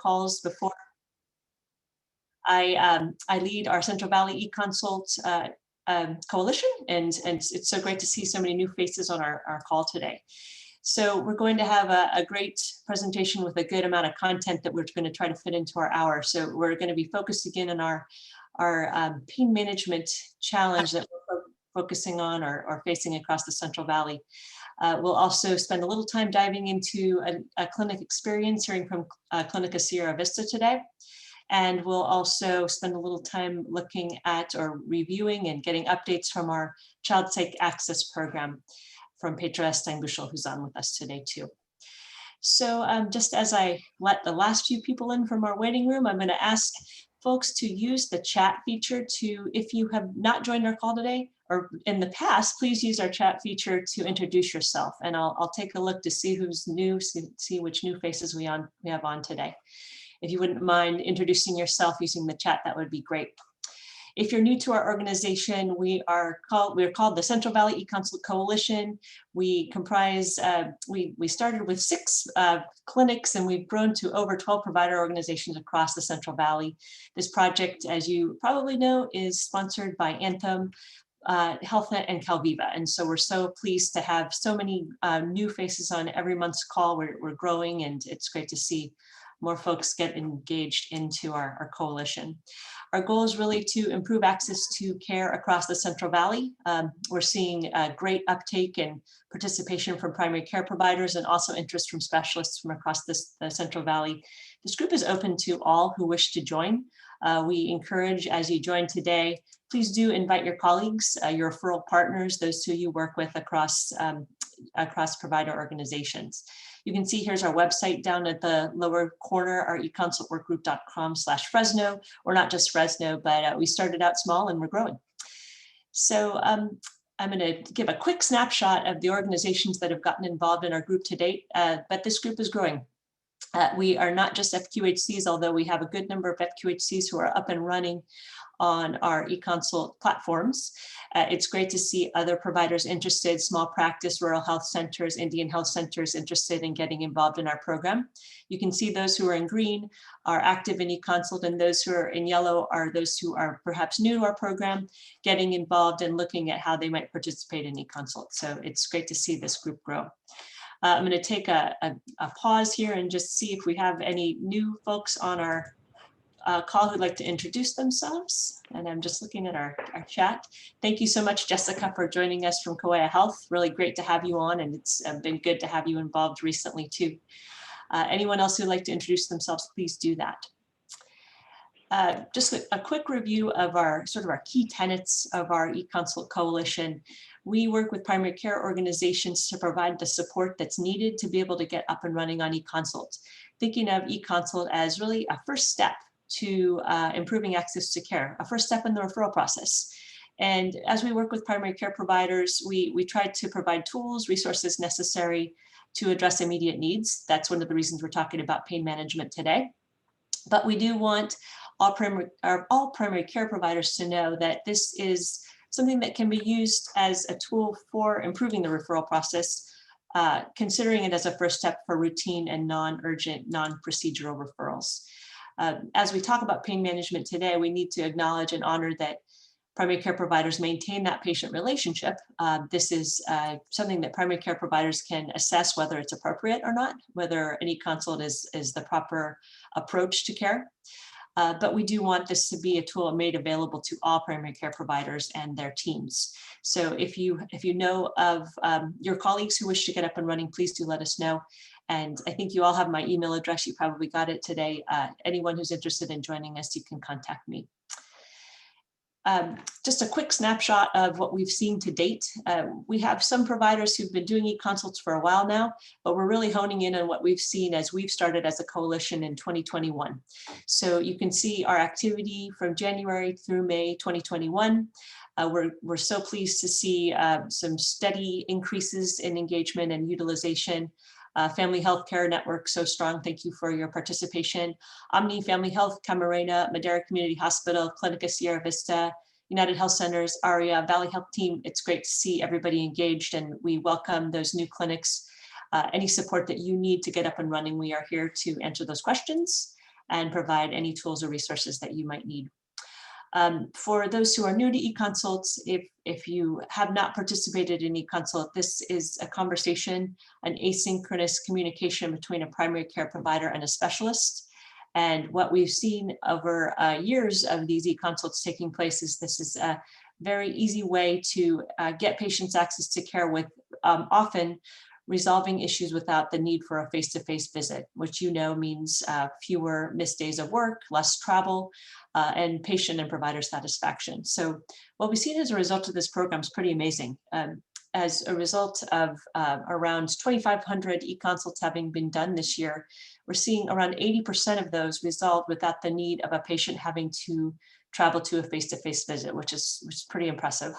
calls before. I lead our Central Valley eConsult coalition, and it's so great to see so many new faces on our call today. So we're going to have a great presentation with a good amount of content that we're going to try to fit into our hour. So we're going to be focused again on our pain management challenge that we're focusing on or facing across the Central Valley. We'll also spend a little time diving into a clinic experience, hearing from Clinica Sierra Vista today. And we'll also spend a little time looking at or reviewing and getting updates from our Child Psych Access Program from Petra Steinbuschel, who's on with us today too. So just as I let the last few people in from our waiting room, I'm going to ask folks to use the chat feature to, if you have not joined our call today or in the past, please use our chat feature to introduce yourself. And I'll take a look to see who's new, see which new faces we have on today. If you wouldn't mind introducing yourself using the chat, that would be great. If you're new to our organization, we're called the Central Valley eConsult Coalition. We comprise, we started with 6 clinics, and we've grown to over 12 provider organizations across the Central Valley. This project, as you probably know, is sponsored by Anthem, HealthNet, and Calviva. And so we're so pleased to have so many new faces on every month's call. We're growing, and it's great to see more folks get engaged into our coalition. Our goal is really to improve access to care across the Central Valley. We're seeing a great uptake and participation from primary care providers and also interest from specialists from across the Central Valley. This group is open to all who wish to join. We encourage, as you join today, please do invite your colleagues, your referral partners, those who you work with across provider organizations. You can see here's our website down at the lower corner, our econsultworkgroup.com/Fresno. We're not just Fresno, but we started out small and we're growing. So I'm going to give a quick snapshot of the organizations that have gotten involved in our group to date, but this group is growing. We are not just FQHCs, although we have a good number of FQHCs who are up and running on our eConsult platforms. It's great to see other providers interested, small practice, rural health centers, Indian health centers interested in getting involved in our program. You can see those who are in green are active in eConsult, and those who are in yellow are those who are perhaps new to our program, getting involved and looking at how they might participate in eConsult. So it's great to see this group grow. I'm going to take a pause here and just see if we have any new folks on our call who'd like to introduce themselves. And I'm just looking at our chat. Thank you so much, Jessica, for joining us from Kauai Health. Really great to have you on, and it's been good to have you involved recently too. Anyone else who'd like to introduce themselves, please do that. Just a quick review of our key tenets of our eConsult coalition. We work with primary care organizations to provide the support that's needed to be able to get up and running on eConsult. Thinking of eConsult as really a first step to improving access to care, a first step in the referral process. And as we work with primary care providers, we try to provide tools, resources necessary to address immediate needs. That's one of the reasons we're talking about pain management today. But we do want all primary care providers to know that this is something that can be used as a tool for improving the referral process, considering it as a first step for routine and non-urgent, non-procedural referrals. As we talk about pain management today, we need to acknowledge and honor that primary care providers maintain that patient relationship. This is something that primary care providers can assess whether it's appropriate or not, whether an eConsult is the proper approach to care. But we do want this to be a tool made available to all primary care providers and their teams. So if you know of your colleagues who wish to get up and running, please do let us know. And I think you all have my email address. You probably got it today. Anyone who's interested in joining us, you can contact me. Just a quick snapshot of what we've seen to date. We have some providers who've been doing eConsults for a while now, but we're really honing in on what we've seen as we've started as a coalition in 2021. So you can see our activity from January through May 2021. We're so pleased to see some steady increases in engagement and utilization. Family Health Care Network, so strong. Thank you for your participation. Omni Family Health, Camarena, Madera Community Hospital, Clinica Sierra Vista, United Health Centers, ARIA, Valley Health Team. It's great to see everybody engaged, and we welcome those new clinics. Any support that you need to get up and running, we are here to answer those questions. and provide any tools or resources that you might need. For those who are new to eConsults, if you have not participated in eConsult, this is a conversation, an asynchronous communication between a primary care provider and a specialist. And what we've seen over years of these eConsults taking place is this is a very easy way to get patients access to care with often resolving issues without the need for a face-to-face visit, which means fewer missed days of work, less travel, and patient and provider satisfaction. So what we've seen as a result of this program is pretty amazing. As a result of around 2,500 eConsults having been done this year, we're seeing around 80% of those resolved without the need of a patient having to travel to a face-to-face visit, which is pretty impressive.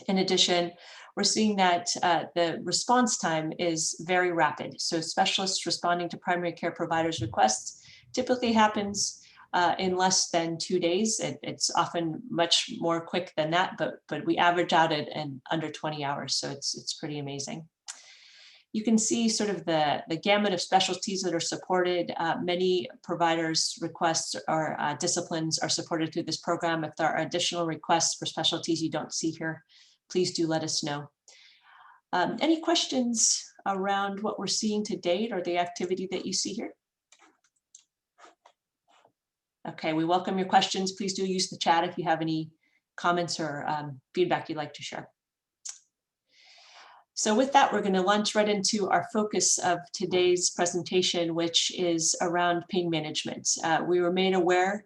In addition, we're seeing that the response time is very rapid. So specialists responding to primary care providers' requests typically happens in less than 2 days. It's often much more quick than that, but we average out at in under 20 hours. So it's pretty amazing. You can see sort of the gamut of specialties that are supported. Many providers' requests or disciplines are supported through this program. If there are additional requests for specialties you don't see here, please do let us know. Any questions around what we're seeing to date or the activity that you see here? Okay, we welcome your questions. Please do use the chat if you have any comments or feedback you'd like to share. So with that, we're going to launch right into our focus of today's presentation, which is around pain management. We were made aware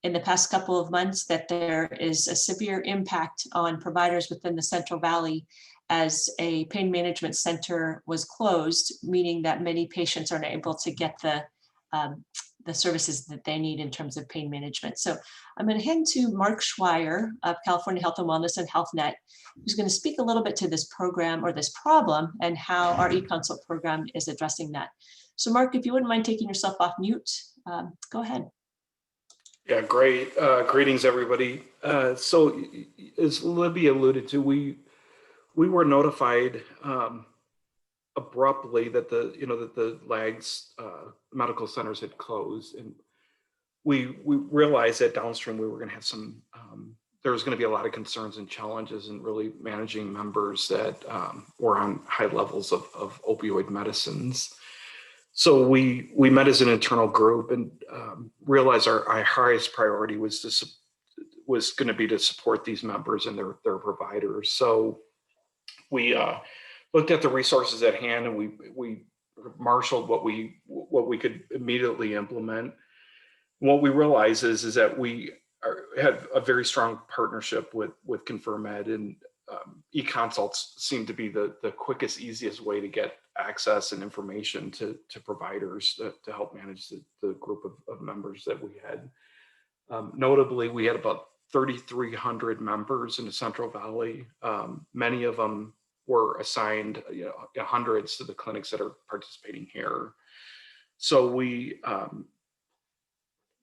in the past couple of months that there is a severe impact on providers within the Central Valley as a pain management center was closed, meaning that many patients aren't able to get the services that they need in terms of pain management. So I'm going to hand to Mark Schweier of California Health and Wellness and HealthNet, who's going to speak a little bit to this program or this problem and how our eConsult program is addressing that. So Mark, if you wouldn't mind taking yourself off mute, go ahead. Yeah, great. Greetings, everybody. So as Libby alluded to, we were notified abruptly that the LAGS medical centers had closed, and we realized that downstream we were going to have some there was going to be a lot of concerns and challenges in really managing members that were on high levels of opioid medicines. So we met as an internal group and realized our highest priority was going to be to support these members and their providers. So we looked at the resources at hand, and we marshaled what we could immediately implement. And what we realized is that we had a very strong partnership with ConfirmMed, and eConsults seemed to be the quickest, easiest way to get access and information to providers to help manage the group of members that we had. Notably, we had about 3,300 members in the Central Valley. Many of them were assigned, hundreds to the clinics that are participating here. So we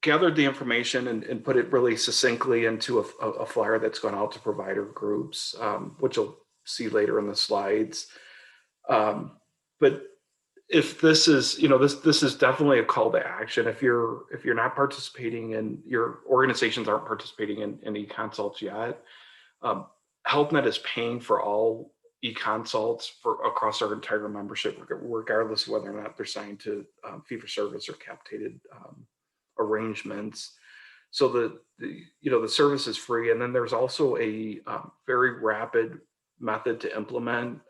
gathered the information and put it really succinctly into a flyer that's gone out to provider groups, which you'll see later in the slides. But if this is, this is definitely a call to action. If you're not participating and your organizations aren't participating in eConsults yet, HealthNet is paying for all eConsults across our entire membership, regardless of whether or not they're signed to fee-for-service or capitated arrangements. So the service is free, and then there's also a very rapid method to implement.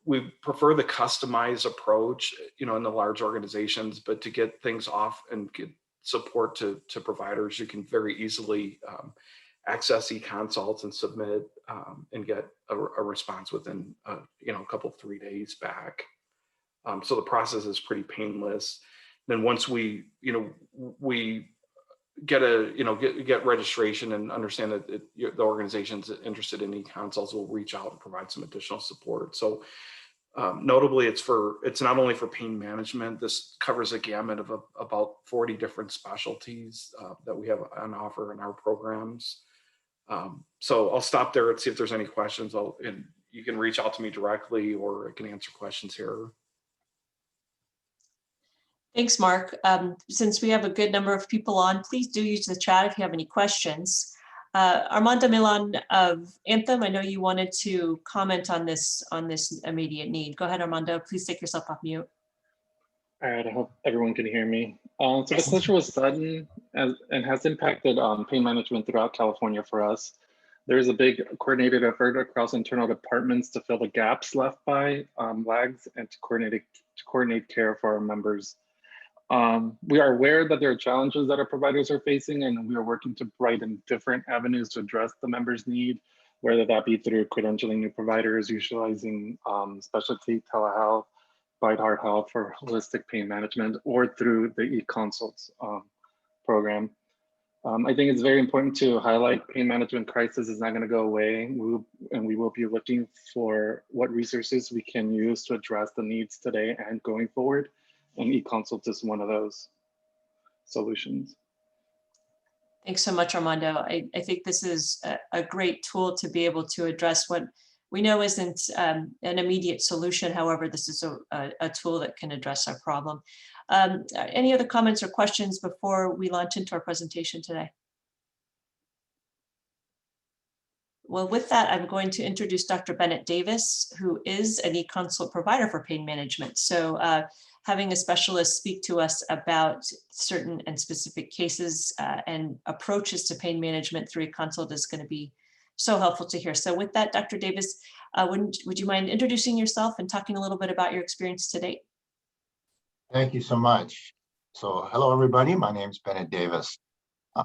We prefer the customized approach, in the large organizations, but to get things off and get support to providers, you can very easily access eConsults and submit and get a response within a couple 3 days back. So the process is pretty painless. Then once we get get registration and understand that the organization's interested in eConsults, we'll reach out and provide some additional support. So notably, it's not only for pain management. This covers a gamut of about 40 different specialties that we have on offer in our programs. So I'll stop there and see if there's any questions. And you can reach out to me directly, or I can answer questions here. Thanks, Mark. Since we have a good number of people on, please do use the chat if you have any questions. Armando Milan of Anthem, I know you wanted to comment on this immediate need. Go ahead, Armando. Please take yourself off mute. All right, I hope everyone can hear me. So the Yes. closure was sudden and has impacted pain management throughout California for us. There is a big coordinated effort across internal departments to fill the gaps left by lags and to coordinate care for our members. We are aware that there are challenges that our providers are facing, and we are working to brighten different avenues to address the members' need, whether that be through credentialing new providers, utilizing specialty telehealth, Bite Heart Health for holistic pain management, or through the e-consults program. I think it's very important to highlight pain management crisis is not going to go away. We will be looking for what resources we can use to address the needs today and going forward. And e-consult is one of those solutions. Thanks so much, Armando. I think this is a great tool to be able to address what we know isn't an immediate solution. However, this is a tool that can address our problem. Any other comments or questions before we launch into our presentation today? Well, with that, I'm going to introduce Dr. Bennett Davis, who is an e-consult provider for pain management. So having a specialist speak to us about certain and specific cases and approaches to pain management through e-consult is going to be so helpful to hear. So with that, Dr. Davis, would you mind introducing yourself and talking a little bit about your experience to date? Thank you so much. So hello, everybody. My name is Bennett Davis.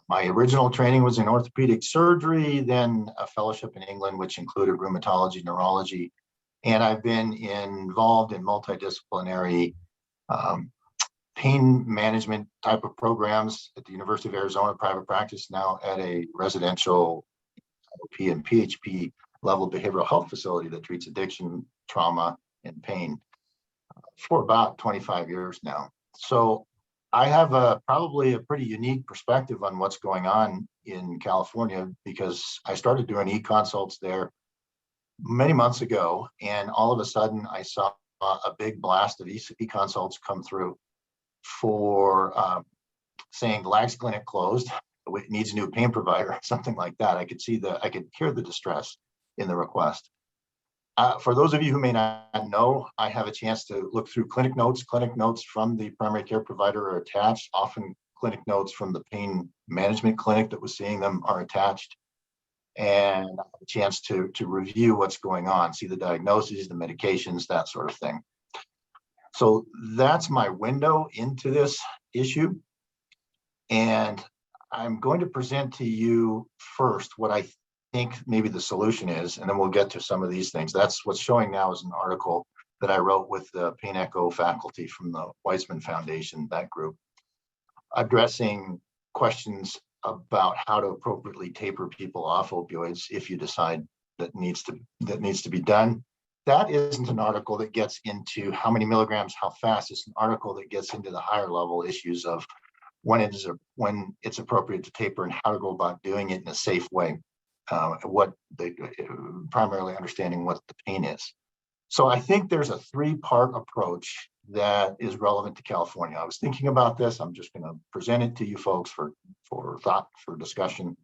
My original training was in orthopedic surgery, then a fellowship in England, which included rheumatology, neurology, and I've been involved in multidisciplinary pain management type of programs at the University of Arizona private practice, now at a residential OP and PHP level behavioral health facility that treats addiction, trauma, and pain for about 25 years now. So I have probably a pretty unique perspective on what's going on in California because I started doing e-consults there many months ago, and all of a sudden I saw a big blast of e-consults come through for saying Lags Clinic closed, it needs a new pain provider, something like that. I could hear the distress in the request. For those of you who may not know, I have a chance to look through clinic notes. Clinic notes from the primary care provider are attached. Often clinic notes from the pain management clinic that was seeing them are attached. And I have a chance to review what's going on, see the diagnoses, the medications, that sort of thing. So that's my window into this issue. And I'm going to present to you first what I think maybe the solution is, and then we'll get to some of these things. That's what's showing now is an article that I wrote with the Pain Echo faculty from the Weizmann Foundation, that group, addressing questions about how to appropriately taper people off opioids if you decide that needs to be done. That isn't an article that gets into how many milligrams, how fast. It's an article that gets into the higher level issues of when it's appropriate to taper and how to go about doing it in a safe way. Primarily understanding what the pain is. So I think there's a three-part approach that is relevant to California. I was thinking about this. I'm just going to present it to you folks for thought, for discussion.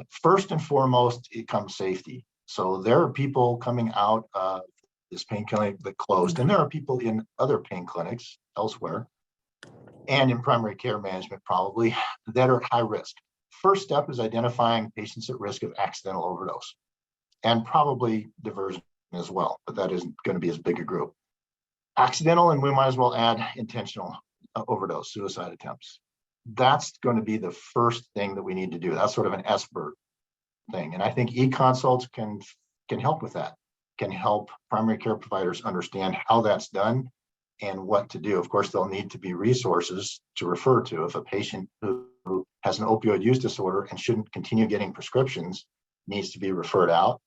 First and foremost, it comes safety. So there are people coming out of this pain clinic that closed, and there are people in other pain clinics elsewhere and in primary care management probably that are at high risk. First step is identifying patients at risk of accidental overdose and probably diversion as well, but that isn't going to be as big a group. Accidental, and we might as well add intentional overdose, suicide attempts. That's going to be the first thing that we need to do. That's sort of an SBIRT thing. And I think e-consults can help with that, can help primary care providers understand how that's done and what to do. Of course, there'll need to be resources to refer to. If a patient who has an opioid use disorder and shouldn't continue getting prescriptions needs to be referred out,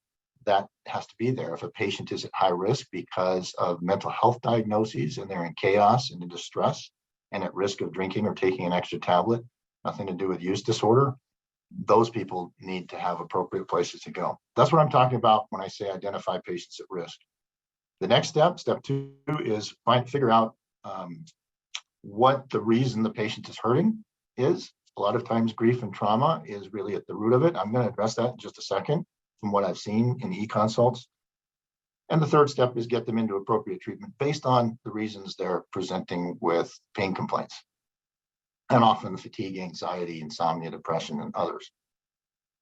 that has to be there. If a patient is at high risk because of mental health diagnoses and they're in chaos and in distress and at risk of drinking or taking an extra tablet, nothing to do with use disorder, those people need to have appropriate places to go. That's what I'm talking about when I say identify patients at risk. The next step, step two, is figure out what the reason the patient is hurting is. A lot of times grief and trauma is really at the root of it. I'm going to address that in just a second from what I've seen in e-consults. And the third step is get them into appropriate treatment based on the reasons they're presenting with pain complaints. And often fatigue, anxiety, insomnia, depression, and others.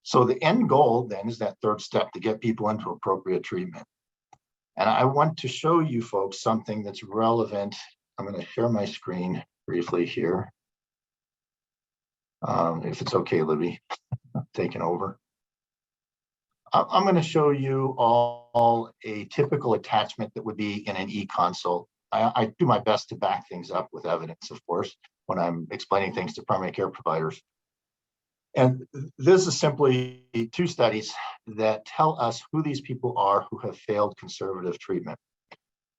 So the end goal then is that third step to get people into appropriate treatment. And I want to show you folks something that's relevant. I'm going to share my screen briefly here. If it's okay, Libby, I'm taking over. I'm going to show you all a typical attachment that would be in an e-consult. I do my best to back things up with evidence, of course, when I'm explaining things to primary care providers. And this is simply 2 studies that tell us who these people are who have failed conservative treatment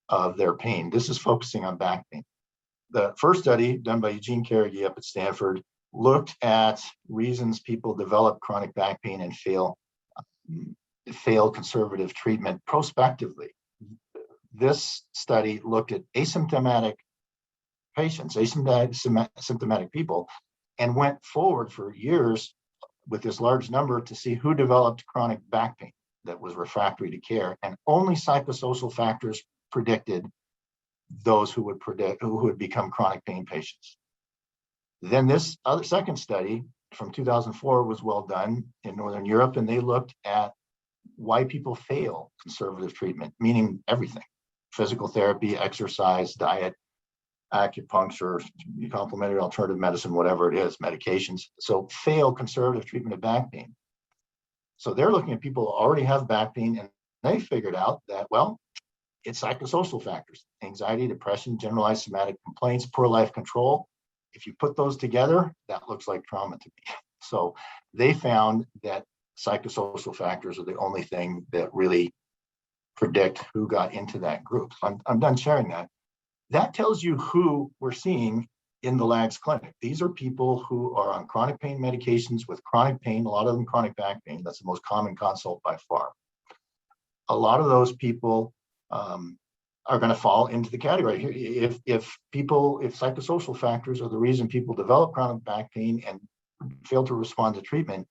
of their pain. This is focusing on back pain. The first study, done by Eugene Carrigy up at Stanford, looked at reasons people develop chronic back pain and fail conservative treatment prospectively. This study looked at asymptomatic patients, asymptomatic people, and went forward for years with this large number to see who developed chronic back pain that was refractory to care, and only psychosocial factors predicted those who would become chronic pain patients. Then this other second study from 2004 was well done in Northern Europe, and they looked at why people fail conservative treatment, meaning everything: physical therapy, exercise, diet, acupuncture, complementary alternative medicine, whatever it is, medications. So fail conservative treatment of back pain. So they're looking at people who already have back pain, and they figured out that, well, it's psychosocial factors: anxiety, depression, generalized somatic complaints, poor life control. If you put those together, that looks like trauma to me. So they found that psychosocial factors are the only thing that really predict who got into that group. I'm done sharing that. That tells you who we're seeing in the LAGS clinic. These are people who are on chronic pain medications with chronic pain, a lot of them chronic back pain. That's the most common consult by far. A lot of those people are going to fall into the category. If psychosocial factors are the reason people develop chronic back pain and fail to respond to treatment,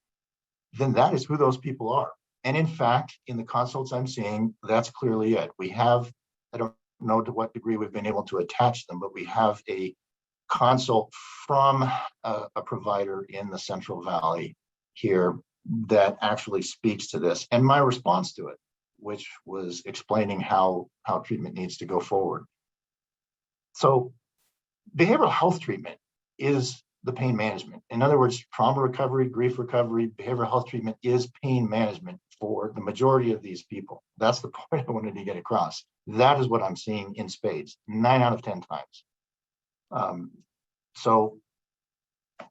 then that is who those people are. And in fact, in the consults I'm seeing, that's clearly it. We have, I don't know to what degree we've been able to attach them, but we have a consult from a provider in the Central Valley here that actually speaks to this, and my response to it, which was explaining how treatment needs to go forward. So behavioral health treatment is the pain management. In other words, trauma recovery, grief recovery, behavioral health treatment is pain management for the majority of these people. That's the point I wanted to get across. That is what I'm seeing in spades, 9 out of 10 times. So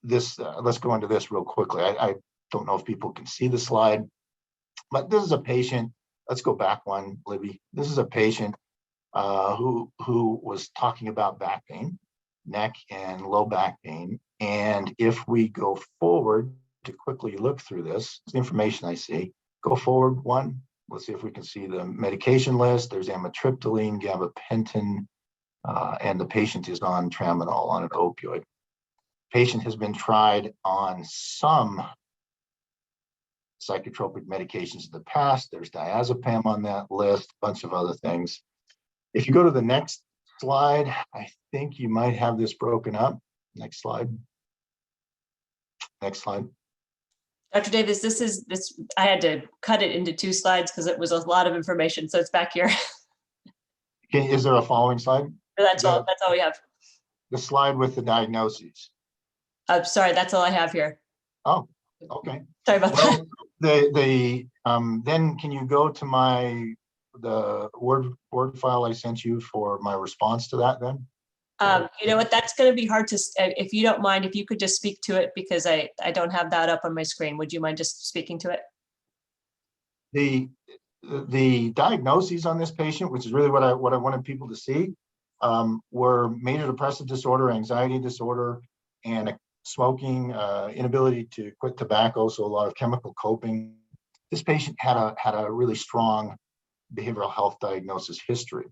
this, let's go into this real quickly. I don't know if people can see the slide, but this is a patient. Let's go back one, Libby. This is a patient who was talking about back pain, neck and low back pain. And if we go forward to quickly look through this, the information I see, go forward one. Let's see if we can see the medication list. There's amitriptyline, gabapentin, and the patient is on tramadol, on an opioid. Patient has been tried on some psychotropic medications in the past. There's diazepam on that list, a bunch of other things. If you go to the next slide, I think you might have this broken up. Next slide. Next slide. Dr. Davis, this I had to cut it into 2 slides because it was a lot of information. So it's back here. Okay, is there a following slide? That's all we have. The slide with the diagnoses. Sorry, that's all I have here. Oh, okay. Sorry about that. Then can you go to the Word file I sent you for my response to that then? You know what, that's going to be hard to, if you don't mind, if you could just speak to it, because I don't have that up on my screen. Would you mind just speaking to it? The diagnoses on this patient, which is really what I wanted people to see, were major depressive disorder, anxiety disorder, and smoking, inability to quit tobacco, so a lot of chemical coping. This patient had a really strong behavioral health diagnosis history.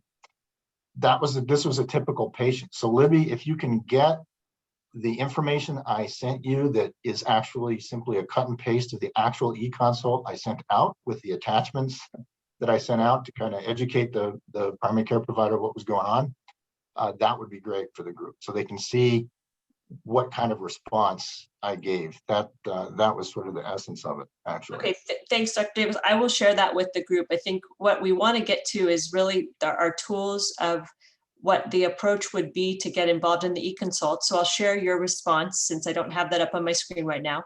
this was a typical patient. So Libby, if you can get the information I sent you that is actually simply a cut and paste of the actual e-consult I sent out with the attachments that I sent out to kind of educate the primary care provider what was going on, that would be great for the group. So they can see what kind of response I gave. That was sort of the essence of it, actually. Okay, thanks, Dr. Davis. I will share that with the group. I think what we want to get to is really our tools of what the approach would be to get involved in the e-consult. So I'll share your response since I don't have that up on my screen right now,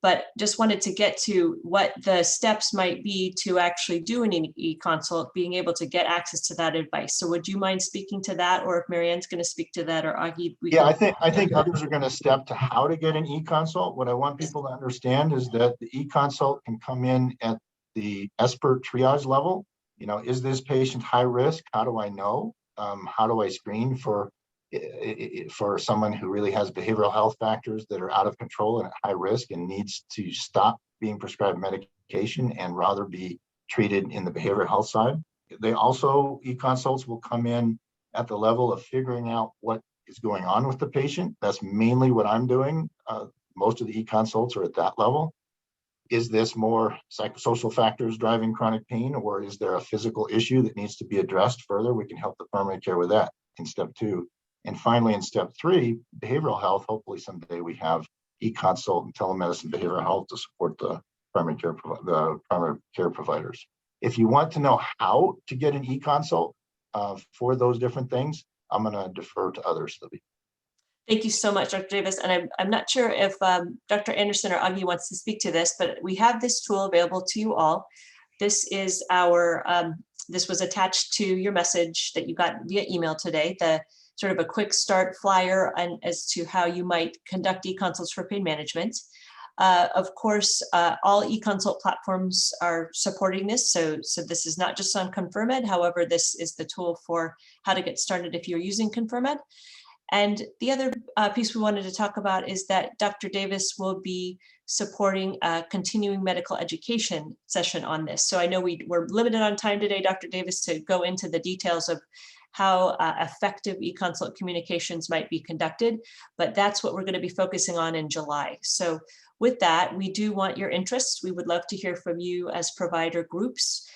but just wanted to get to what the steps might be to actually do an e-consult, being able to get access to that advice. So would you mind speaking to that, or if Marianne's going to speak to that, or Augie? Yeah, I think others are going to step to how to get an e-consult. What I want people to understand is that the e-consult can come in at the expert triage level. You know, is this patient high risk? How do I know? How do I screen for someone who really has behavioral health factors that are out of control and at high risk and needs to stop being prescribed medication and rather be treated in the behavioral health side? They also, e-consults will come in at the level of figuring out what is going on with the patient. That's mainly what I'm doing. Most of the e-consults are at that level. Is this more psychosocial factors driving chronic pain, or is there a physical issue that needs to be addressed further? We can help the primary care with that in step 2. And finally, in step 3, behavioral health, hopefully someday we have e-consult and telemedicine behavioral health to support the primary care providers. If you want to know how to get an e-consult for those different things, I'm going to defer to others, Libby. Thank you so much, Dr. Davis. And I'm not sure if Dr. Anderson or Augie wants to speak to this, but we have this tool available to you all. This is our, this was attached to your message that you got via email today, the sort of a quick start flyer and as to how you might conduct e-consults for pain management. Of course, all e-consult platforms are supporting this. So this is not just on ConfirmEd. However, this is the tool for how to get started if you're using ConfirmEd. And the other piece we wanted to talk about is that Dr. Davis will be supporting a continuing medical education session on this. So I know we're limited on time today, Dr. Davis, to go into the details of how effective e-consult communications might be conducted, but that's what we're going to be focusing on in July. So with that, we do want your interest. We would love to hear from you as provider groups.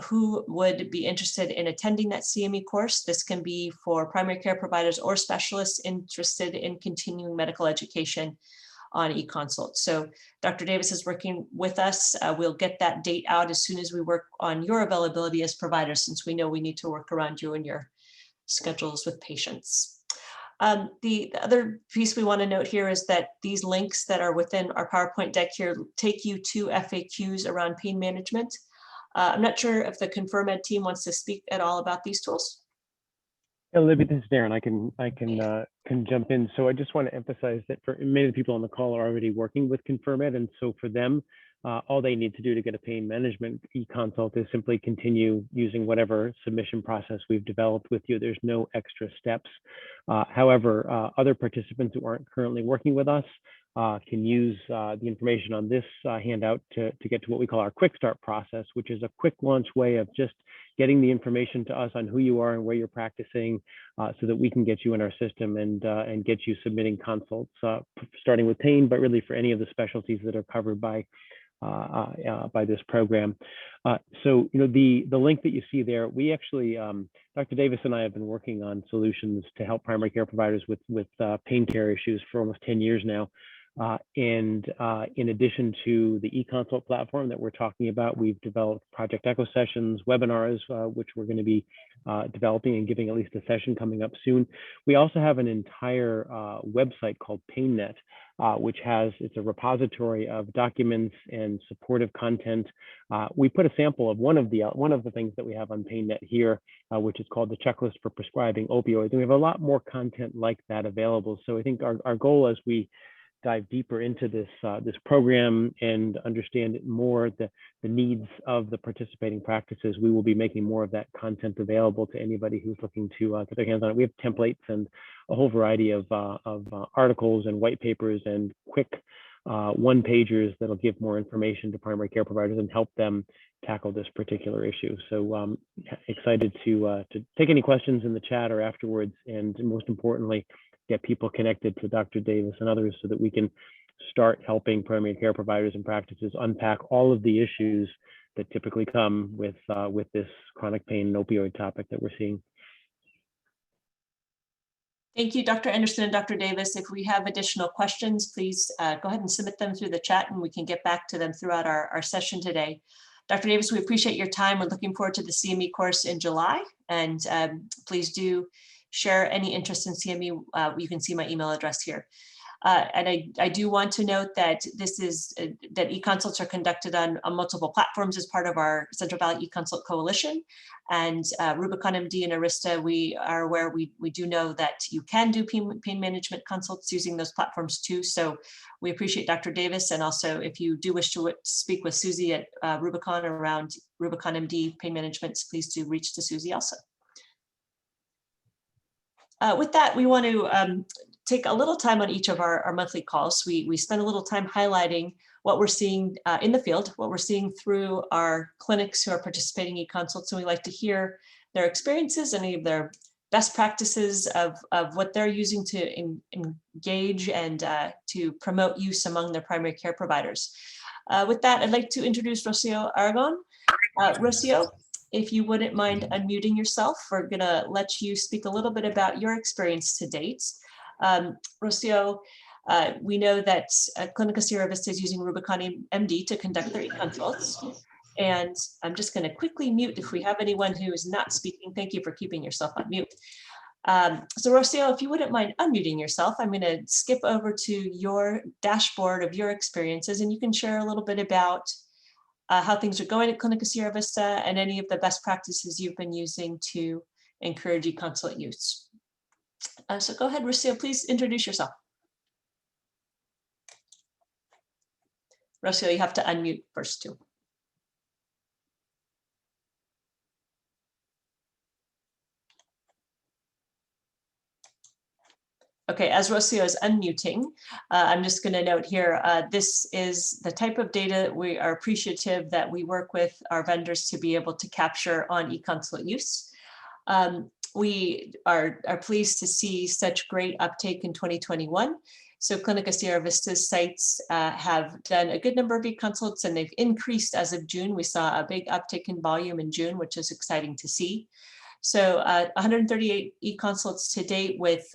Who would be interested in attending that CME course. This can be for primary care providers or specialists interested in continuing medical education on e-consult. So Dr. Davis is working with us. We'll get that date out as soon as we work on your availability as providers, since we know we need to work around you and your schedules with patients. The other piece we want to note here is that these links that are within our PowerPoint deck here take you to FAQs around pain management. I'm not sure if the ConfirmEd team wants to speak at all about these tools. Yeah, Libby, this is Darren. I can jump in. So I just want to emphasize that for many of the people on the call are already working with ConfirmEd, and so for them, all they need to do to get a pain management e-consult is simply continue using whatever submission process we've developed with you. There's no extra steps. However, other participants who aren't currently working with us can use the information on this handout to get to what we call our quick start process, which is a quick launch way of just getting the information to us on who you are and where you're practicing so that we can get you in our system and get you submitting consults, starting with pain, but really for any of the specialties that are covered by this program. So, you know, the link that you see there, we actually, Dr. Davis and I have been working on solutions to help primary care providers with pain care issues for almost 10 years now. In addition to the e-consult platform that we're talking about, we've developed Project Echo sessions, webinars, which we're going to be developing and giving at least a session coming up soon. We also have an entire website called PainNet, which it's a repository of documents and supportive content. We put a sample of one of the things that we have on PainNet here, which is called the checklist for prescribing opioids. And we have a lot more content like that available. So I think our goal as we dive deeper into this program and understand more the needs of the participating practices, we will be making more of that content available to anybody who's looking to get their hands on it. We have templates and a whole variety of articles and white papers and quick one-pagers that'll give more information to primary care providers and help them tackle this particular issue. So excited to take any questions in the chat or afterwards, and most importantly, get people connected to Dr. Davis and others so that we can start helping primary care providers and practices unpack all of the issues that typically come with this chronic pain and opioid topic that we're seeing. Thank you, Dr. Anderson and Dr. Davis. If we have additional questions, please go ahead and submit them through the chat and we can get back to them throughout our session today. Dr. Davis, we appreciate your time. We're looking forward to the CME course in July, and please do share any interest in CME. You can see my email address here. And I do want to note that that e-consults are conducted on multiple platforms as part of our Central Valley e-consult coalition. And Rubicon MD and Arista, we are aware, we do know that you can do pain management consults using those platforms too. So we appreciate Dr. Davis. And also, if you do wish to speak with Susie at Rubicon around Rubicon MD pain management, please do reach to Susie also. With that, we want to take a little time on each of our monthly calls. We spend a little time highlighting what we're seeing in the field, what we're seeing through our clinics who are participating in e-consults, and we like to hear their experiences, any of their best practices of what they're using to engage and to promote use among their primary care providers. With that, I'd like to introduce Rocio Aragon. Rocio, if you wouldn't mind unmuting yourself, we're gonna let you speak a little bit about your experience to date. Rocio, we know that Clinica Sierra Vista is using Rubicon MD to conduct their e-consults. And I'm just going to quickly mute if we have anyone who is not speaking. Thank you for keeping yourself on mute. So Rocio, if you wouldn't mind unmuting yourself, I'm going to skip over to your dashboard of your experiences, and you can share a little bit about how things are going at Clinica Sierra Vista and any of the best practices you've been using to encourage e-consult use. So go ahead, Rocio, please introduce yourself. Rocio, you have to unmute first too. Okay, as Rocio is unmuting, I'm just going to note here, this is the type of data we are appreciative that we work with our vendors to be able to capture on e-consult use. We are pleased to see such great uptake in 2021. So Clinica Sierra Vista's sites have done a good number of e-consults, and they've increased as of June. We saw a big uptick in volume in June, which is exciting to see. So 138 e-consults to date, with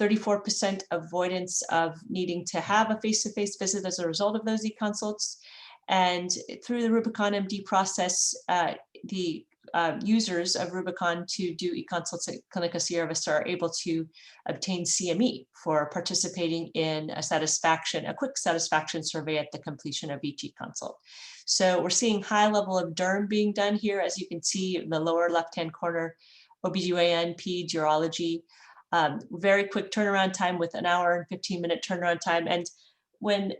34% avoidance of needing to have a face-to-face visit as a result of those e-consults. And through the Rubicon MD process, the users of Rubicon to do e-consults at Clinica Sierra Vista are able to obtain CME for participating in a quick satisfaction survey at the completion of each e-consult. So we're seeing high level of derm being done here, as you can see in the lower left-hand corner, OBGYN, peds, urology, very quick turnaround time with an hour and 15-minute turnaround time. And when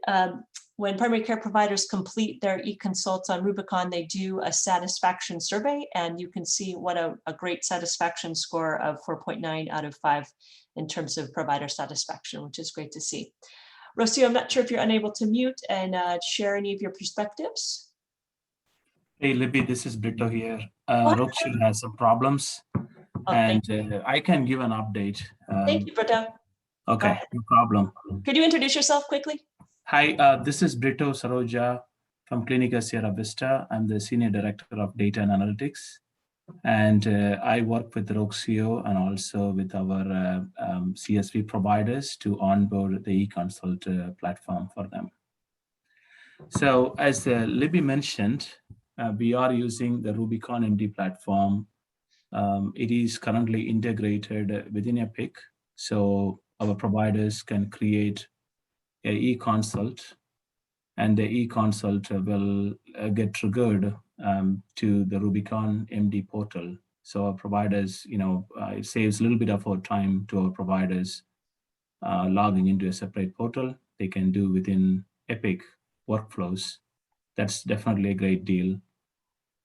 primary care providers complete their e-consults on Rubicon, they do a satisfaction survey, and you can see what a great satisfaction score of 4.9 out of 5 in terms of provider satisfaction, which is great to see. Rocio, I'm not sure if you're unable to mute and share any of your perspectives. Hey, Libby, this is Brito here. Rocio has some problems, and I can give an update. Thank you, Brito. Okay, no problem. Could you introduce yourself quickly? Hi, this is Brito Saroja from Clinica Sierra Vista. I'm the Senior Director of Data and Analytics. And I work with Rocio and also with our CSV providers to onboard the e-consult platform for them. So as Libby mentioned, we are using the Rubicon MD platform. It is currently integrated within Epic, so our providers can create an e-consult, and the e-consult will get triggered to the Rubicon MD portal. So our providers, it saves a little bit of our time to our providers logging into a separate portal. They can do within Epic workflows. That's definitely a great deal.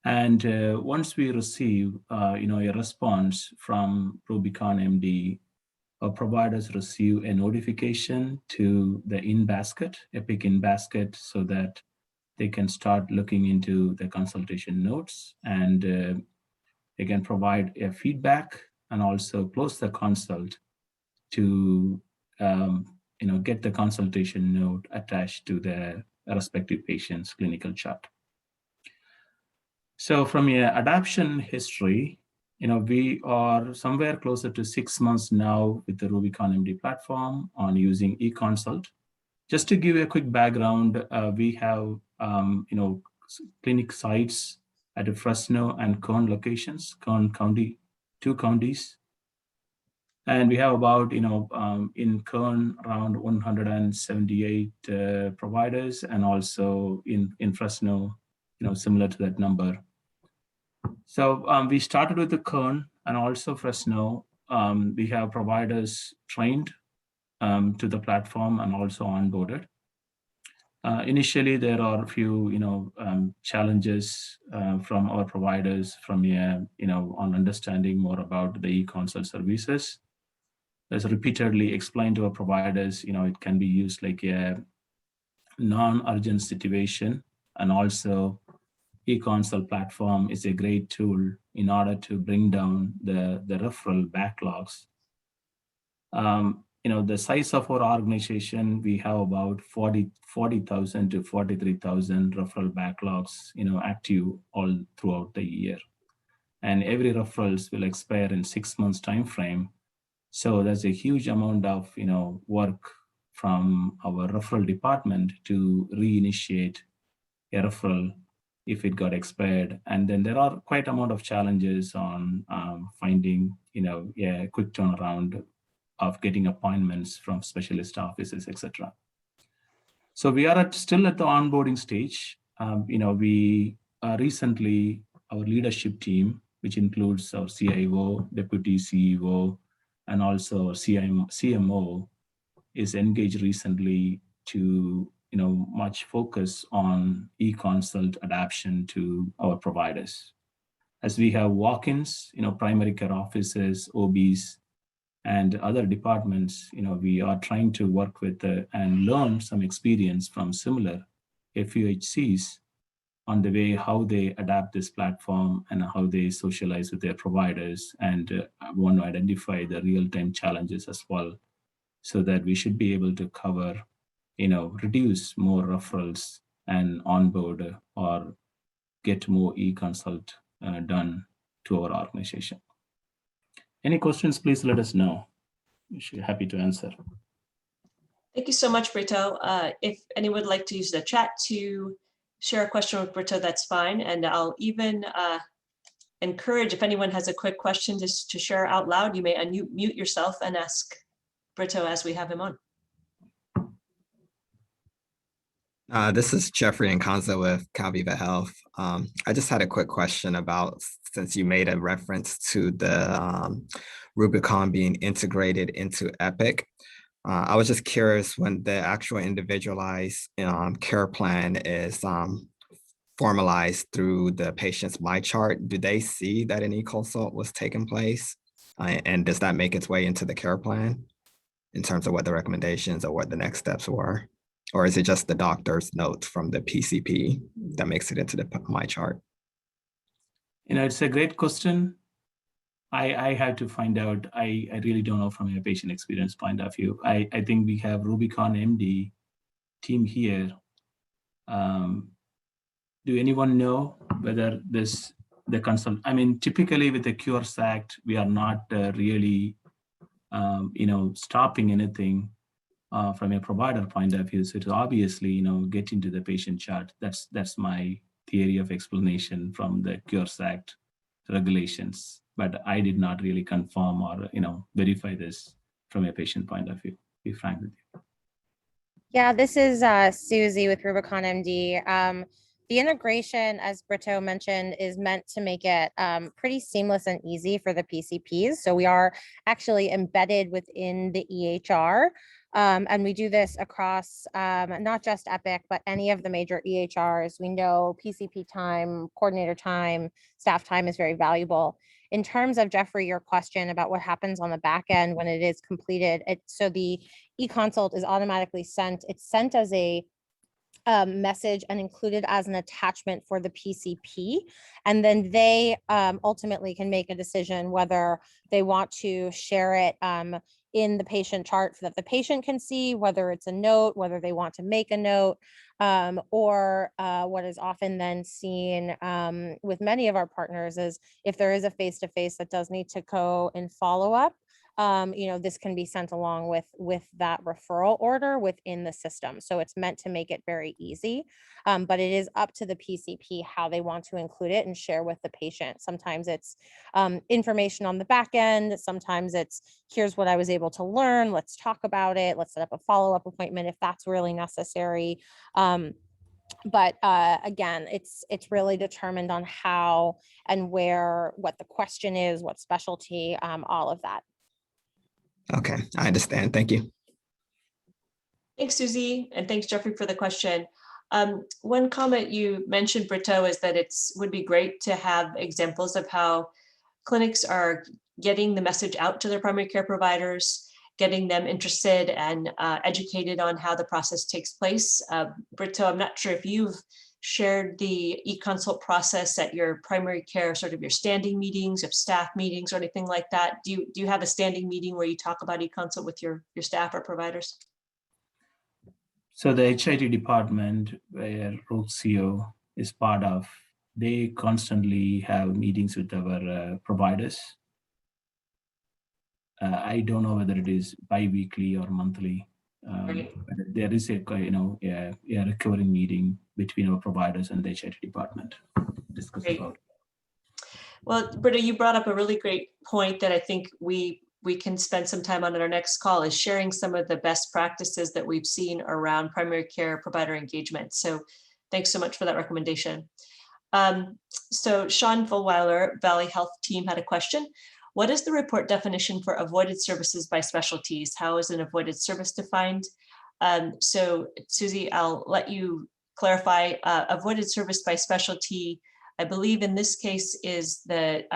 And once we receive, a response from Rubicon MD, our providers receive a notification to the in-basket, Epic in-basket, so that they can start looking into the consultation notes, and they can provide a feedback and also close the consult to get the consultation note attached to the respective patient's clinical chart. So from your adoption history, we are somewhere closer to 6 months now with the Rubicon MD platform on using eConsult. Just to give you a quick background, we have clinic sites at Fresno and Kern locations, Kern County, 2 counties. And we have about, in Kern, around 178 providers, and also in Fresno, similar to that number. So we started with the Kern and also Fresno. We have providers trained to the platform and also onboarded. Initially, there are a few, challenges from our providers on understanding more about the eConsult services. As repeatedly explained to our providers, it can be used like a non-urgent situation, and also eConsult platform is a great tool in order to bring down the referral backlogs. The size of our organization, we have about 40,000 to 43,000 referral backlogs, active all throughout the year. And every referrals will expire in 6 months time frame. So there's a huge amount of work from our referral department to reinitiate a referral if it got expired. And then there are quite a amount of challenges on finding a quick turnaround of getting appointments from specialist offices, etc. So we are still at the onboarding stage. We recently, our leadership team, which includes our CIO, Deputy CEO, and also our CMO, is engaged recently to much focus on eConsult adoption to our providers. As we have walk-ins, primary care offices, OBs, and other departments, we are trying to work with and learn some experience from similar FUHCs on the way how they adapt this platform and how they socialize with their providers, and want to identify the real-time challenges as well, so that we should be able to cover, reduce more referrals and onboard or get more eConsult done to our organization. Any questions, please let us know. We're happy to answer. Thank you so much, Brito. If anyone would like to use the chat to share a question with Brito, that's fine. And I'll even encourage, if anyone has a quick question just to share out loud, you may unmute yourself and ask Brito as we have him on. This is Jeffrey Nkanza with CVeC Health. I just had a quick question about, since you made a reference to the Rubicon being integrated into Epic. I was just curious, when the actual individualized care plan is formalized through the patient's MyChart, do they see that an eConsult was taking place? And does that make its way into the care plan in terms of what the recommendations or what the next steps were? Or is it just the doctor's notes from the PCP that makes it into the MyChart? It's a great question. I had to find out. I really don't know from a patient experience point of view. I think we have Rubicon MD team here. Do anyone know whether the consult? I mean, typically with the Cures Act, we are not really, stopping anything from a provider point of view. So it's obviously, get into the patient chart. That's my theory of explanation from the Cures Act regulations. But I did not really confirm or, verify this from a patient point of view, to be frank with you. Yeah, this is Susie with Rubicon MD. The integration, as Brito mentioned, is meant to make it pretty seamless and easy for the PCPs. So we are actually embedded within the EHR. And we do this across not just Epic, but any of the major EHRs. We know PCP time, coordinator time, staff time is very valuable. In terms of, Jeffrey, your question about what happens on the back end when it is completed, so the e-consult is automatically sent. It's sent as a message and included as an attachment for the PCP. And then they ultimately can make a decision whether they want to share it in the patient chart so that the patient can see, whether it's a note, whether they want to make a note, or what is often then seen with many of our partners is if there is a face-to-face that does need to go in follow-up, this can be sent along with that referral order within the system. So it's meant to make it very easy, but it is up to the PCP how they want to include it and share with the patient. Sometimes it's information on the back end. Sometimes it's, here's what I was able to learn. Let's talk about it. Let's set up a follow-up appointment if that's really necessary. But again, it's really determined on how and where, what the question is, what specialty, all of that. Okay, I understand. Thank you. Thanks, Susie, and thanks, Jeffrey, for the question. One comment you mentioned, Brito, is that would be great to have examples of how clinics are getting the message out to their primary care providers, getting them interested and educated on how the process takes place. Brito, I'm not sure if you've shared the e-consult process at your primary care, sort of your standing meetings, of staff meetings or anything like that. Do you have a standing meeting where you talk about e-consult with your staff or providers? So the HIT department where Roxio is part of, they constantly have meetings with our providers. I don't know whether it is bi-weekly or monthly. Right. There is a recurring meeting between our providers and the HIT department. Discuss Great. about. Well, Britta, you brought up a really great point that I think we can spend some time on in our next call, is sharing some of the best practices that we've seen around primary care provider engagement. So thanks so much for that recommendation. So Sean Fullweiler, Valley Health team, had a question. What is the report definition for avoided services by specialties? How is an avoided service defined? So Susie, I'll let you clarify. Avoided service by specialty, I believe in this case, is the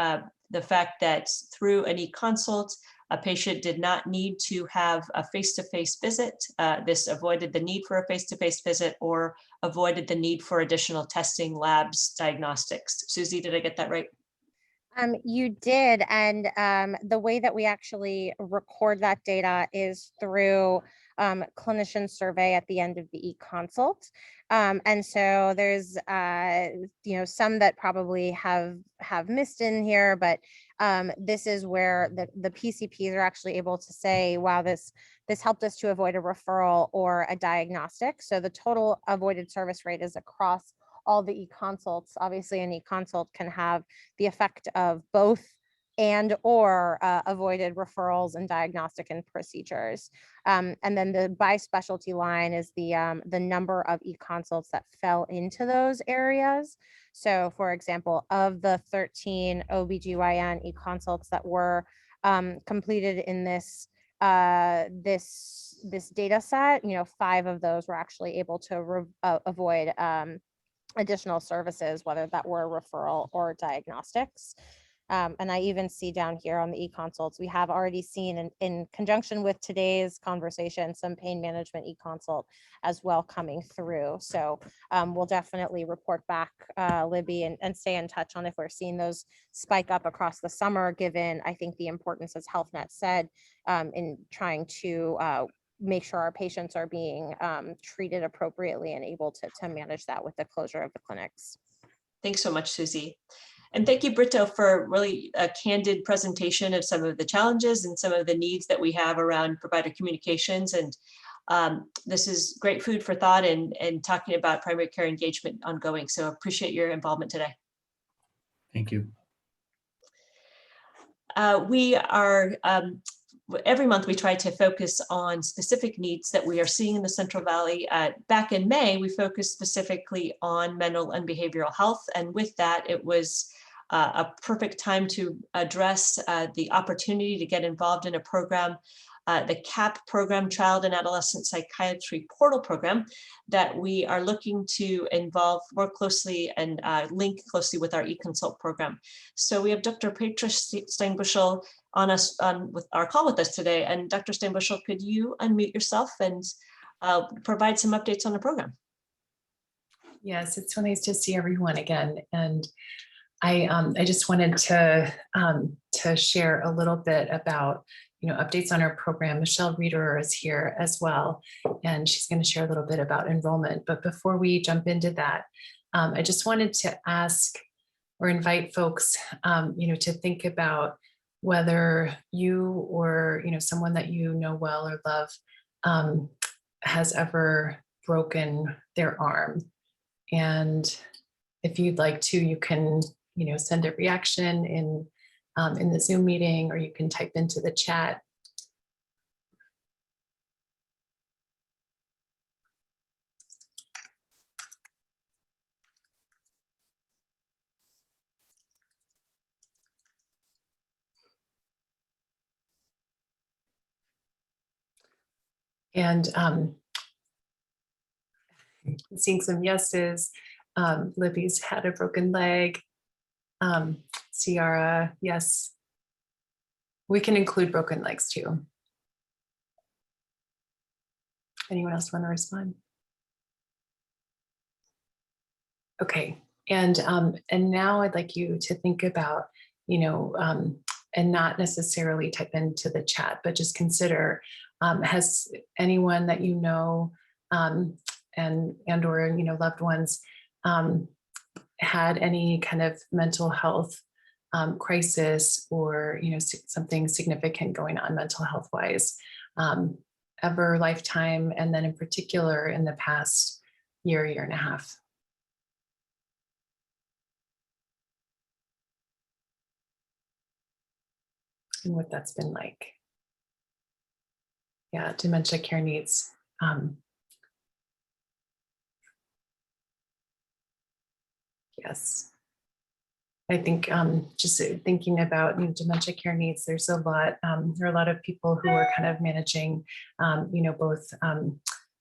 fact that through an e-consult, a patient did not need to have a face-to-face visit. This avoided the need for a face-to-face visit or avoided the need for additional testing, labs, diagnostics. Susie, did I get that right? You did, and the way that we actually record that data is through clinician survey at the end of the e-consult. And so there's some that probably have missed in here, but this is where the PCPs are actually able to say, wow, this helped us to avoid a referral or a diagnostic. So the total avoided service rate is across all the e-consults. Obviously, an e-consult can have the effect of both and or avoided referrals and diagnostic and procedures. And then the by specialty line is the number of e-consults that fell into those areas. So for example, of the 13 OBGYN e-consults that were completed in this data set, 5 of those were actually able to avoid additional services, whether that were referral or diagnostics. And I even see down here on the e-consults, we have already seen in conjunction with today's conversation, some pain management e-consult as well coming through. So we'll definitely report back, Libby, and stay in touch on if we're seeing those spike up across the summer, given, I think, the importance, as HealthNet said, in trying to make sure our patients are being treated appropriately and able to manage that with the closure of the clinics. Thanks so much, Susie. And thank you, Brito, for really a candid presentation of some of the challenges and some of the needs that we have around provider communications. And this is great food for thought and talking about primary care engagement ongoing. So appreciate your involvement today. Thank you. We are every month we try to focus on specific needs that we are seeing in the Central Valley. Back in May, we focused specifically on mental and behavioral health. And with that, it was a perfect time to address the opportunity to get involved in a program the CAP program, Child and Adolescent Psychiatry Portal Program, that we are looking to involve more closely and link closely with our eConsult program. So we have Dr. Petra Steinbushel with our call with us today. And Dr. Steinbushel, could you unmute yourself and provide some updates on the program? Yes, it's so nice to see everyone again. And I just wanted to share a little bit about, updates on our program. Michelle Reeder is here as well, and she's going to share a little bit about enrollment. But before we jump into that, I just wanted to ask or invite folks, to think about whether you or, someone that you know well or love has ever broken their arm. And if you'd like to, you can, send a reaction in the Zoom meeting, or you can type into the chat. And seeing some yeses. Libby's had a broken leg. Ciara, yes. We can include broken legs too. Anyone else want to respond? Okay, and now I'd like you to think about, and not necessarily type into the chat, but just consider, has anyone that you know and or loved ones had any kind of mental health crisis, or something significant going on mental health wise, ever, lifetime, and then in particular in the past year and a half? And what that's been like. Yeah, dementia care needs. Yes. I think just thinking about dementia care needs, there's a lot, there are a lot of people who are kind of managing, both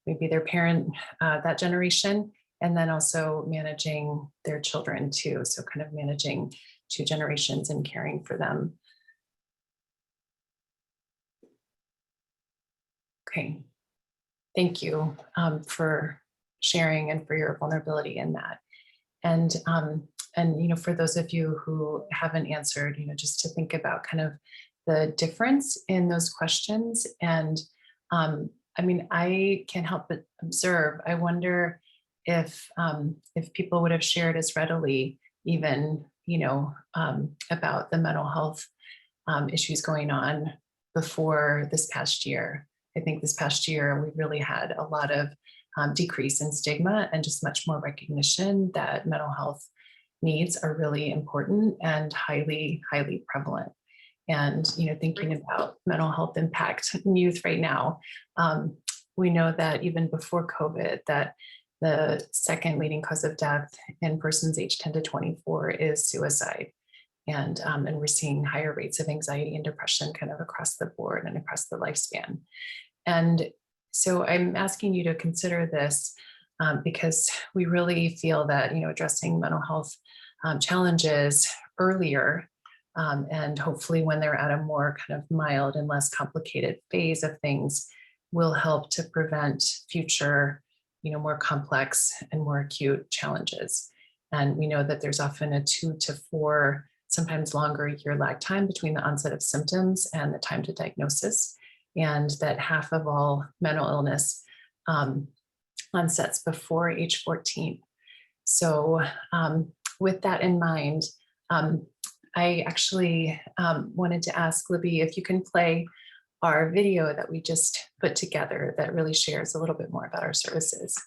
maybe their parent, that generation, and then also managing their children too. So kind of managing two generations and caring for them. Okay, thank you for sharing and for your vulnerability in that. And for those of you who haven't answered, just to think about kind of the difference in those questions. And I can't help but observe. I wonder if people would have shared as readily, even about the mental health issues going on before this past year. I think this past year we really had a lot of decrease in stigma and just much more recognition that mental health needs are really important and highly prevalent. And thinking about mental health impact in youth right now, we know that even before COVID, that the second leading cause of death in persons aged 10 to 24 is suicide. And we're seeing higher rates of anxiety and depression kind of across the board and across the lifespan. And so I'm asking you to consider this because we really feel that, addressing mental health challenges earlier, and hopefully when they're at a more kind of mild and less complicated phase of things, will help to prevent future, more complex and more acute challenges. And we know that there's often a 2 to 4, sometimes longer year lag time between the onset of symptoms and the time to diagnosis, and that half of all mental illness onsets before age 14. So with that in mind, I actually wanted to ask Libby if you can play our video that we just put together that really shares a little bit more about our services.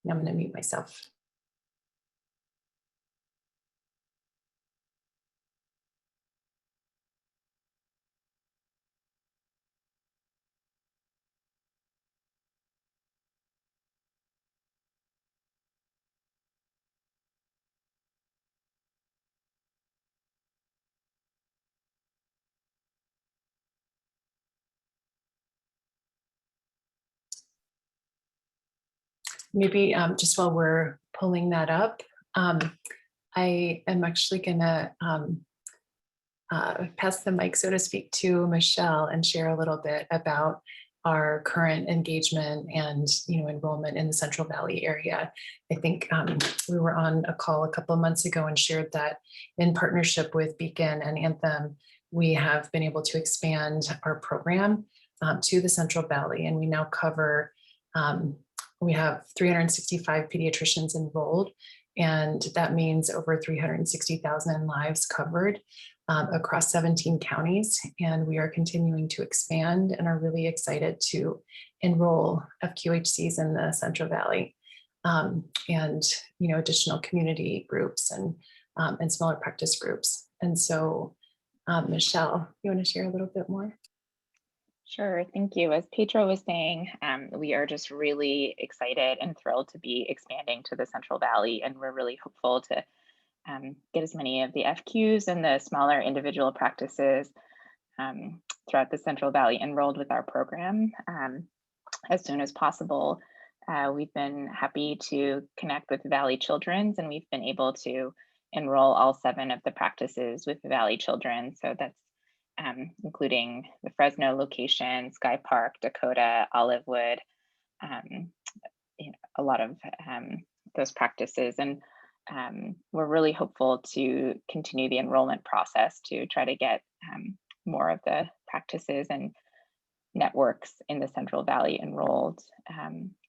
And I'm going to mute myself. maybe just while we're pulling that up, I am actually gonna pass the mic, so to speak, to Michelle and share a little bit about our current engagement and enrollment in the Central Valley area. I think we were on a call a couple of months ago and shared that in partnership with Beacon and Anthem, we have been able to expand our program to the Central Valley, and we now cover, we have 365 pediatricians enrolled, and that means over 360,000 lives covered across 17 counties. And we are continuing to expand and are really excited to enroll FQHCs in the Central Valley and additional community groups and smaller practice groups. And so Michelle, you want to share a little bit more? Sure, thank you. As Pedro was saying, we are just really excited and thrilled to be expanding to the Central Valley, and we're really hopeful to get as many of the FQs and the smaller individual practices throughout the Central Valley enrolled with our program as soon as possible. We've been happy to connect with Valley Children's, and we've been able to enroll all 7 of the practices with Valley Children. So that's including the Fresno location, Sky Park, Dakota, Olivewood, a lot of those practices. And we're really hopeful to continue the enrollment process to try to get more of the practices and networks in the Central Valley enrolled.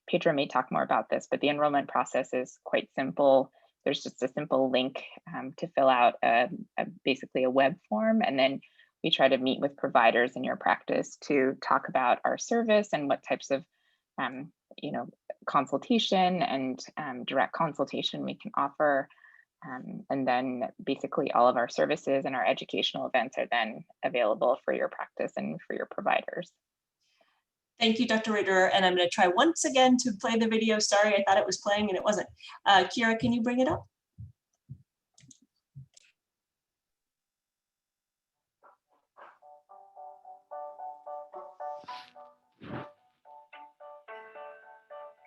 Pedro may talk more about this, but the enrollment process is quite simple. There's just a simple link to fill out basically a web form, and then we try to meet with providers in your practice to talk about our service and what types of consultation and direct consultation we can offer. And then basically all of our services and our educational events are then available for your practice and for your providers. Thank you, Dr. Rader. And I'm going to try once again to play the video. Sorry, I thought it was playing and it wasn't. Kira, can you bring it up?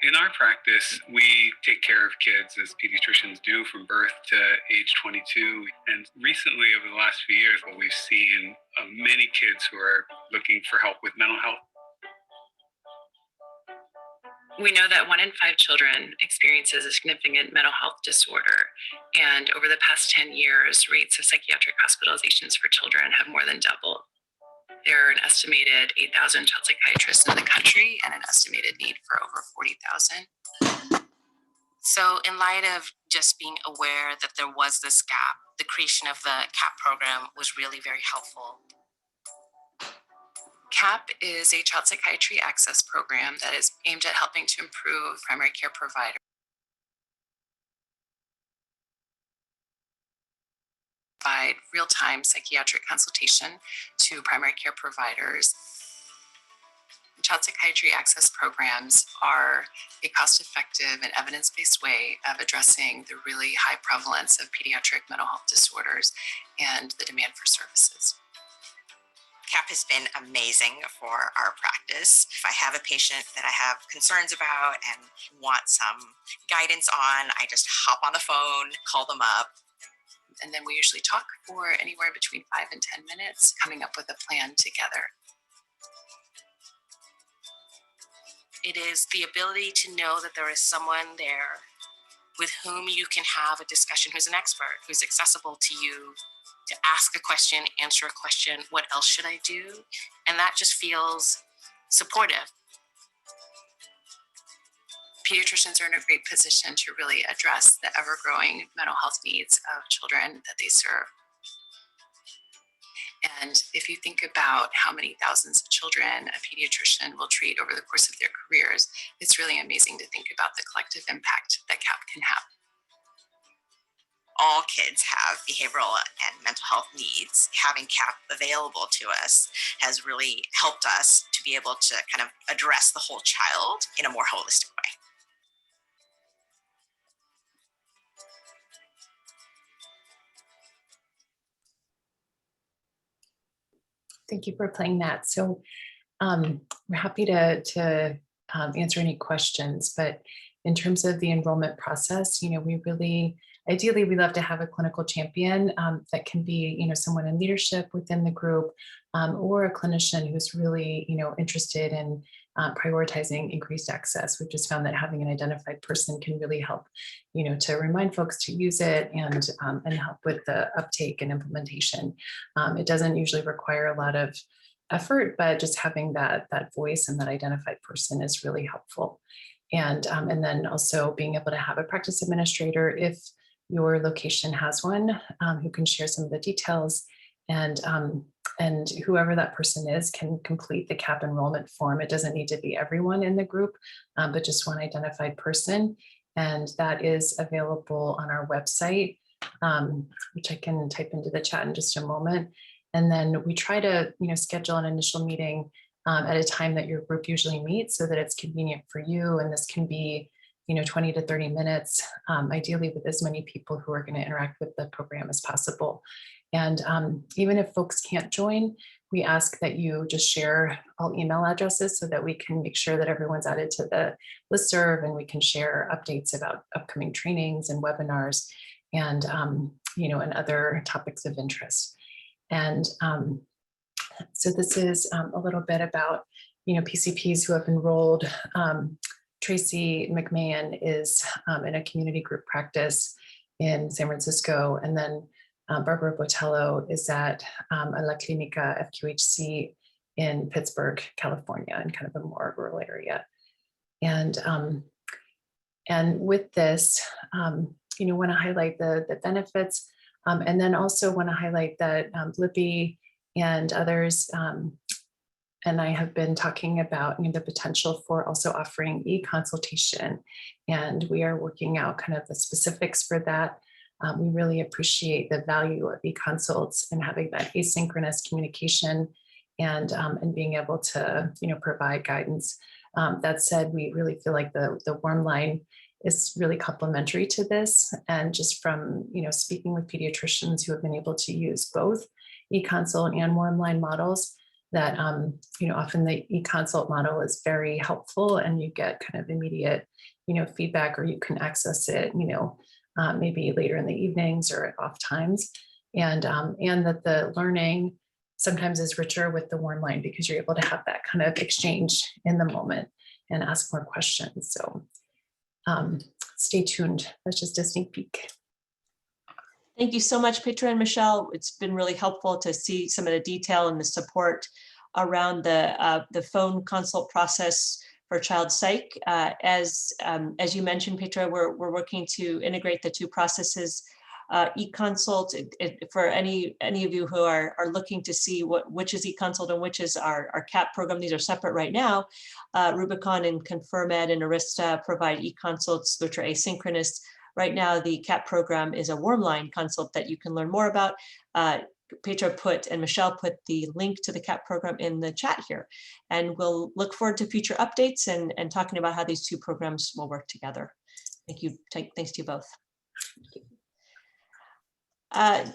In our practice, we take care of kids as pediatricians do from birth to age 22. And recently, over the last few years, what we've seen many kids who are looking for help with mental health. We know that 1 in 5 children experiences a significant mental health disorder. And over the past 10 years, rates of psychiatric hospitalizations for children have more than doubled. There are an estimated 8,000 child psychiatrists in the country and an estimated need for over 40,000. So in light of just being aware that there was this gap, the creation of the CAP program was really very helpful. CAP is a child psychiatry access program that is aimed at helping to improve primary care providers. Provide real-time psychiatric consultation to primary care providers. Child psychiatry access programs are a cost-effective and evidence-based way of addressing the really high prevalence of pediatric mental health disorders and the demand for services. CAP has been amazing for our practice. If I have a patient that I have concerns about and want some guidance on, I just hop on the phone, call them up. And then we usually talk for anywhere between 5 and 10 minutes, coming up with a plan together. It is the ability to know that there is someone there with whom you can have a discussion, who's an expert, who's accessible to you, to ask a question, answer a question, what else should I do? And that just feels supportive. Pediatricians are in a great position to really address the ever-growing mental health needs of children that they serve. And if you think about how many thousands of children a pediatrician will treat over the course of their careers, it's really amazing to think about the collective impact that CAP can have. All kids have behavioral and mental health needs. Having CAP available to us has really helped us to be able to kind of address the whole child in a more holistic way. Thank you for playing that. So we're happy to answer any questions, but in terms of the enrollment process, we really, ideally, we love to have a clinical champion that can be, someone in leadership within the group, or a clinician who's really, interested in prioritizing increased access. We've just found that having an identified person can really help, to remind folks to use it and help with the uptake and implementation. It doesn't usually require a lot of effort, but just having that voice and that identified person is really helpful. And then also being able to have a practice administrator, if your location has one, who can share some of the details, and whoever that person is can complete the CAP enrollment form. It doesn't need to be everyone in the group, but just one identified person. And that is available on our website, which I can type into the chat in just a moment. And then we try to, schedule an initial meeting at a time that your group usually meets so that it's convenient for you. And this can be, 20 to 30 minutes, ideally with as many people who are going to interact with the program as possible. And even if folks can't join, we ask that you just share all email addresses so that we can make sure that everyone's added to the listserv, and we can share updates about upcoming trainings and webinars and, and other topics of interest. And so this is a little bit about, PCPs who have enrolled. Tracy McMahon is in a community group practice in San Francisco. And then Barbara Botello is at a La Clinica FQHC in Pittsburgh, California, in kind of a more rural area. And with this, want to highlight the benefits, and then also want to highlight that Blippi and others and I have been talking about the potential for also offering e-consultation, and we are working out kind of the specifics for that. We really appreciate the value of e-consults and having that asynchronous communication and being able to provide guidance. That said, we really feel like the warm line is really complementary to this, and just from speaking with pediatricians who have been able to use both e-consult and warm line models, that often the e-consult model is very helpful, and you get kind of immediate feedback, or you can access it maybe later in the evenings or at off times, and that the learning sometimes is richer with the warm line because you're able to have that kind of exchange in the moment and ask more questions. So stay tuned. That's just a sneak peek. Thank you so much, Petra and Michelle. It's been really helpful to see some of the detail and the support around the phone consult process for child psych. As you mentioned, Petra, we're working to integrate the two processes. E-consult, for any of you who are looking to see which is e-consult and which is our CAP program, these are separate right now. Rubicon and ConfirmEd and Arista provide e-consults, which are asynchronous. Right now, the CAP program is a warm line consult that you can learn more about. Petra and Michelle put the link to the CAP program in the chat here. And we'll look forward to future updates and talking about how these two programs will work together. Thank you. Thanks to you both.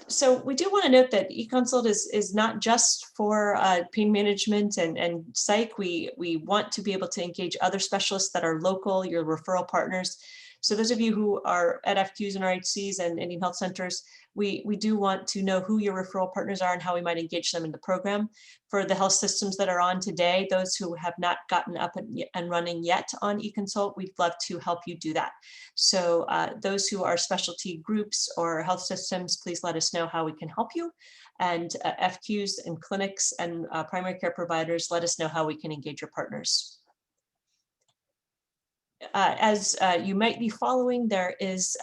So we do want to note that e-consult is not just for pain management and psych. We want to be able to engage other specialists that are local, your referral partners. So those of you who are at FQs and RHCs and Indian health centers, we do want to know who your referral partners are and how we might engage them in the program. For the health systems that are on today, those who have not gotten up and running yet on eConsult, we'd love to help you do that. So those who are specialty groups or health systems, please let us know how we can help you. And FQs and clinics and primary care providers, let us know how we can engage your partners. As you might be following, there's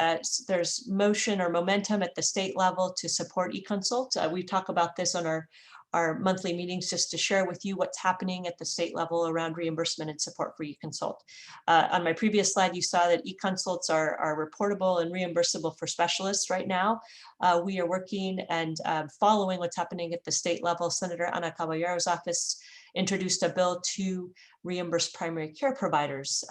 motion or momentum at the state level to support eConsult. We talk about this on our monthly meetings just to share with you what's happening at the state level around reimbursement and support for eConsult. On my previous slide, you saw that eConsults are reportable and reimbursable for specialists right now. We are working and following what's happening at the state level. Senator Ana Caballero's office introduced a bill to reimburse primary care providers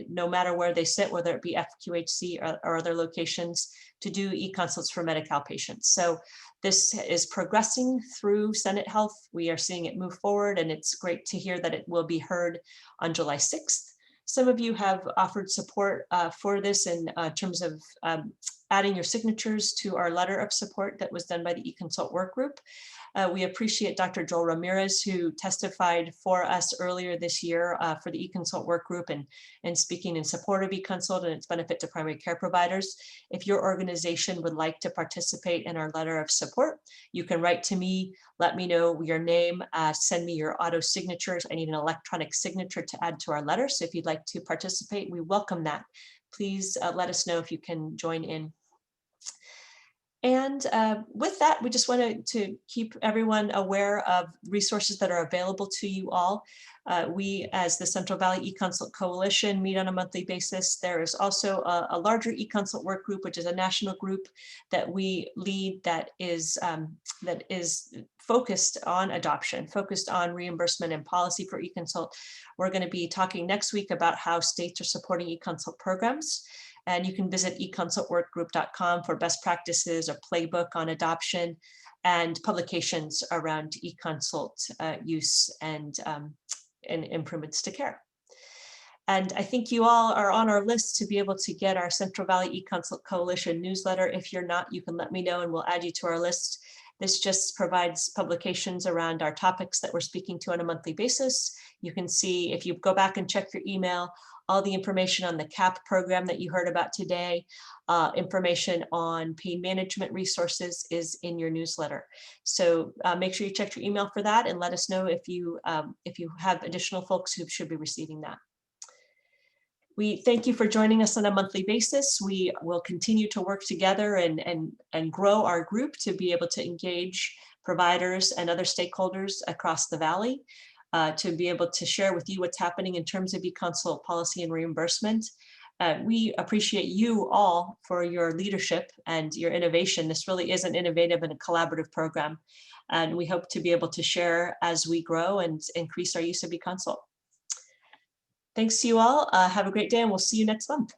no matter where they sit, whether it be FQHC or other locations, to do e-consults for Medi-Cal patients. So this is progressing through Senate Health. We are seeing it move forward, and it's great to hear that it will be heard on July 6th. Some of you have offered support for this in terms of adding your signatures to our letter of support that was done by the eConsult work group. We appreciate Dr. Joel Ramirez, who testified for us earlier this year for the eConsult work group and speaking in support of eConsult and its benefit to primary care providers. If your organization would like to participate in our letter of support, you can write to me, let me know your name, send me your auto signatures. I need an electronic signature to add to our letter. So if you'd like to participate, we welcome that. Please let us know if you can join in. And with that, we just wanted to keep everyone aware of resources that are available to you all. We, as the Central Valley eConsult Coalition, meet on a monthly basis. There is also a larger eConsult work group, which is a national group that we lead that is focused on adoption, focused on reimbursement and policy for eConsult. We're going to be talking next week about how states are supporting eConsult programs. And you can visit econsultworkgroup.com for best practices or playbook on adoption and publications around eConsult use and improvements to care. And I think you all are on our list to be able to get our Central Valley eConsult Coalition newsletter. If you're not, you can let me know and we'll add you to our list. This just provides publications around our topics that we're speaking to on a monthly basis. You can see, if you go back and check your email, all the information on the CAP program that you heard about today, information on pain management resources is in your newsletter. So make sure you check your email for that and let us know if you have additional folks who should be receiving that. We thank you for joining us on a monthly basis. We will continue to work together and grow our group to be able to engage providers and other stakeholders across the Valley, to be able to share with you what's happening in terms of eConsult policy and reimbursement. We appreciate you all for your leadership and your innovation. This really is an innovative and a collaborative program. And we hope to be able to share as we grow and increase our use of eConsult. Thanks to you all. Have a great day and we'll see you next month.